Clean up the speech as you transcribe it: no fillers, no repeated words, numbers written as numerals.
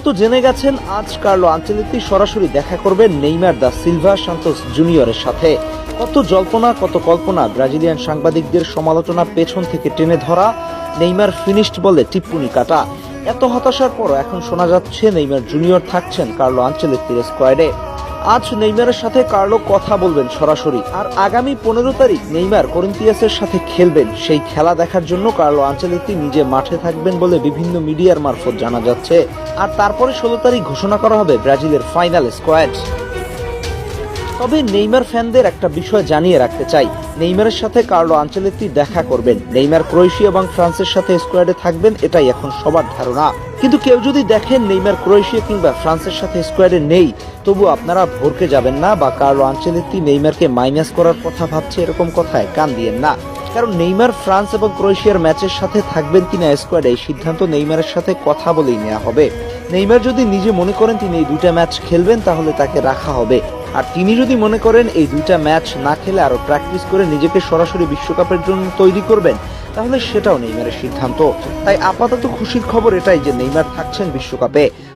তো জেনে গেছেন আজ কার্লো আনচেলত্তি সরাসরি দেখা করবেন নেইমার দা সিলভা সান্তোস জুনিয়রের সাথে। কত জল্পনা কত কল্পনা, ব্রাজিলিয়ান সাংবাদিকদের সমালোচনা পেছন থেকে টেনে ধরা, নেইমার ফিনিশড বলে টিপ্পনি কাটা। এত হতাশার পরও এখন শোনা যাচ্ছে নেইমার জুনিয়র থাকছেন কার্লো আনচেলত্তির স্কোয়াডে। আজ নেইমারের সাথে কার্লো কথা বলবেন সরাসরি, আর আগামী 15 তারিখ নেইমার করিন্থিয়াসের সাথে খেলবেন। সেই খেলা দেখার জন্য কার্লো আনচেলত্তি নিজে মাঠে থাকবেন বলে বিভিন্ন মিডিয়ার মারফত জানা যাচ্ছে। আর তারপরে 16 তারিখ ঘোষণা করা হবে ব্রাজিলের ফাইনাল স্কোয়াড। তবে নেইমার ফ্যানদের একটা বিষয় জানিয়ে রাখতে চাই, নেইমারের সাথে কার্লো আনচেলত্তি দেখা করবেন। নেইমার ক্রোয়েশিয়া এবং ফ্রান্সের সাথে স্কোয়াডে থাকবেন, এটাই এখন সবার ধারণা। কিন্তু কেউ যদি দেখেন নেইমার ক্রোয়েশিয়া কিংবা ফ্রান্সের সাথে স্কোয়াডে নেই, তবু আপনারা ভরকে যাবেন না বা কার্লো আনচেলত্তি নেইমারকে মাইনাস করার কথা ভাবছে এরকম কথায় কান দিয়েন না। কারণ নেইমার ফ্রান্স এবং ক্রোয়েশিয়ার ম্যাচের সাথে থাকবেন কিনা স্কোয়াডে, এই সিদ্ধান্ত নেইমারের সাথে কথা বলেই নেওয়া হবে। নেইমার যদি নিজে মনে করেন তিনি এই দুইটা ম্যাচ খেলবেন, তাহলে তাকে রাখা হবে। আর তিনি যদি মনে করেন এই দুইটা ম্যাচ না খেলে আরো প্র্যাকটিস করে নিজেকে সরাসরি বিশ্বকাপের জন্য তৈরি করবেন, তাহলে সেটাও নেইমারের সিদ্ধান্ত। তাই আপাতত খুশির খবর এটাই যে নেইমার থাকছেন বিশ্বকাপে।